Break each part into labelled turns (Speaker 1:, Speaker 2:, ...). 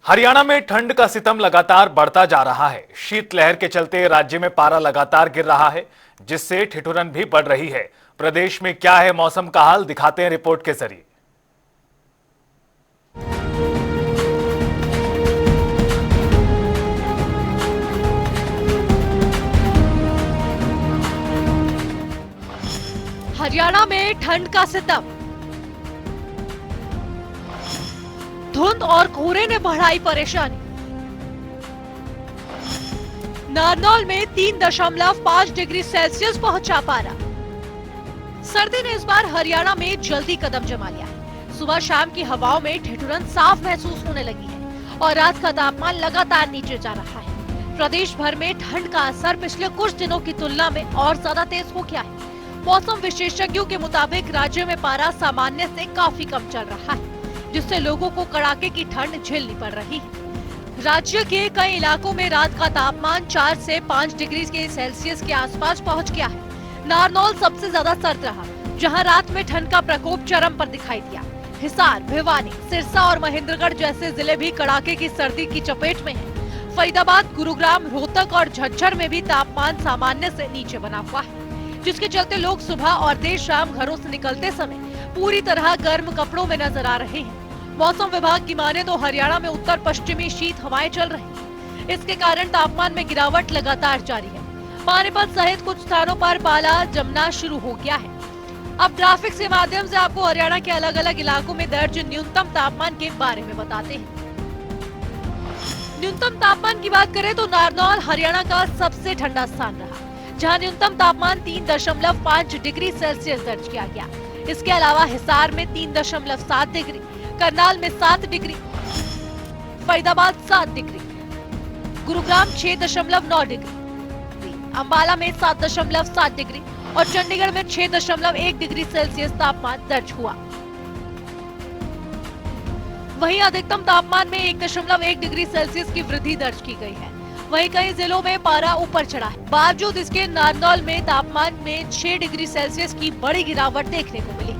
Speaker 1: हरियाणा में ठंड का सितम लगातार बढ़ता जा रहा है। शीतलहर के चलते राज्य में पारा लगातार गिर रहा है, जिससे ठिठुरन भी बढ़ रही है। प्रदेश में क्या है मौसम का हाल, दिखाते हैं रिपोर्ट के जरिए।
Speaker 2: हरियाणा में ठंड का सितम। धुंध और कोहरे ने बढ़ाई परेशानी। नारनौल में 3.5 डिग्री सेल्सियस पहुंचा पारा। सर्दी ने इस बार हरियाणा में जल्दी कदम जमा लिया है। सुबह शाम की हवाओं में ठिठुरन साफ महसूस होने लगी है और रात का तापमान लगातार नीचे जा रहा है। प्रदेश भर में ठंड का असर पिछले कुछ दिनों की तुलना में और ज्यादा तेज हो गया है। मौसम विशेषज्ञों के मुताबिक राज्य में पारा सामान्य से काफी कम चल रहा है, जिससे लोगों को कड़ाके की ठंड झेलनी पड़ रही है। राज्य के कई इलाकों में रात का तापमान 4 से 5 डिग्री के सेल्सियस के आसपास पहुंच गया है। नारनौल सबसे ज्यादा सर्द रहा, जहां रात में ठंड का प्रकोप चरम पर दिखाई दिया। हिसार, भिवानी, सिरसा और महेंद्रगढ़ जैसे जिले भी कड़ाके की सर्दी की चपेट में हैं। फरीदाबाद, गुरुग्राम, रोहतक और झज्जर में भी तापमान सामान्य से नीचे बना हुआ है, जिसके चलते लोग सुबह और देर शाम घरों से निकलते समय पूरी तरह गर्म कपड़ों में नजर आ रहे हैं। मौसम विभाग की माने तो हरियाणा में उत्तर पश्चिमी शीत हवाएं चल रही हैं। इसके कारण तापमान में गिरावट लगातार जारी है। पानीपत सहित कुछ स्थानों पर पाला जमना शुरू हो गया है। अब ग्राफिक्स के माध्यम से आपको हरियाणा के अलग अलग इलाकों में दर्ज न्यूनतम तापमान के बारे में बताते हैं। न्यूनतम तापमान की बात करें तो नारनौल हरियाणा का सबसे ठंडा स्थान रहा, जहां न्यूनतम तापमान 3.5 डिग्री सेल्सियस दर्ज किया गया। इसके अलावा हिसार में 3.7 डिग्री, करनाल में 7 degree, Faridabad 7 degree, Gurugram 6.9 degree, Ambala में 7.7 डिग्री और चंडीगढ़ में 6.1 डिग्री सेल्सियस तापमान दर्ज हुआ। वहीं अधिकतम तापमान में 1.1 डिग्री सेल्सियस की वृद्धि दर्ज की गई है। वहीं कई जिलों में पारा ऊपर चढ़ा है। बावजूद इसके नारनौल में तापमान में 6 डिग्री सेल्सियस की बड़ी गिरावट देखने को मिली।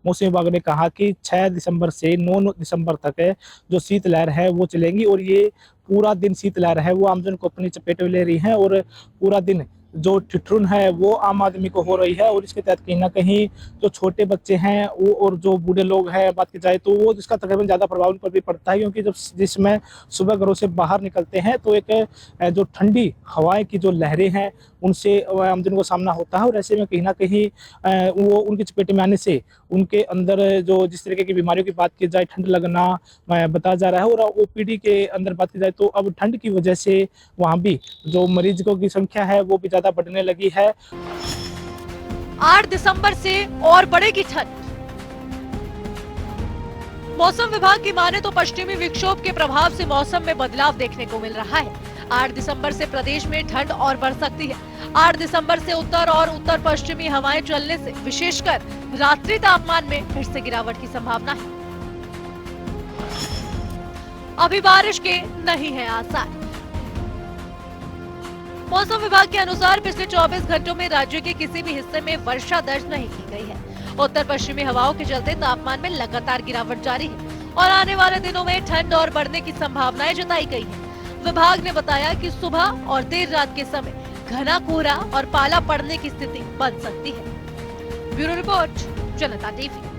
Speaker 3: मौसम विभाग ने कहा कि 6 दिसंबर से 9 दिसंबर तक जो शीतलहर है वो चलेंगी और ये पूरा दिन शीतलहर है वो आमजन को अपनी चपेट में ले रही है और पूरा दिन जो ठिठुरन है वो आम आदमी को हो रही है। और इसके तहत कहीं ना कहीं जो छोटे बच्चे हैं वो और जो बूढ़े लोग हैं बात की जाए तो वो इसका तकरीबन ज़्यादा प्रभाव उन पर भी पड़ता है, क्योंकि जब जिसमें सुबह घरों से बाहर निकलते हैं तो एक जो ठंडी हवाएं की जो लहरें हैं उनसे आमजन को सामना होता है। और ऐसे में कहीं ना कहीं वो उनकी चपेट में आने से उनके अंदर जो जिस तरीके की बीमारियों की बात की जाए, ठंड लगना बताया जा रहा है। और ओपीडी के अंदर बात की जाए तो अब ठंड की वजह से वहाँ भी जो मरीजों की संख्या है वो भी ज्यादा बढ़ने लगी है।
Speaker 2: 8 दिसंबर से और बढ़ेगी ठंड। मौसम विभाग की माने तो पश्चिमी विक्षोभ के प्रभाव से मौसम में बदलाव देखने को मिल रहा है। 8 दिसंबर से प्रदेश में ठंड और बढ़ सकती है। 8 दिसंबर से उत्तर और उत्तर पश्चिमी हवाएं चलने से विशेषकर रात्रि तापमान में फिर से गिरावट की संभावना है। अभी बारिश के नहीं है आसार। मौसम विभाग के अनुसार पिछले 24 घंटों में राज्य के किसी भी हिस्से में वर्षा दर्ज नहीं की गई है। उत्तर पश्चिमी हवाओं के चलते तापमान में लगातार गिरावट जारी है और आने वाले दिनों में ठंड और बढ़ने की संभावनाएं जताई गई है। विभाग ने बताया कि सुबह और देर रात के समय घना कोहरा और पाला पड़ने की स्थिति बन सकती है। ब्यूरो रिपोर्ट, जनता टीवी।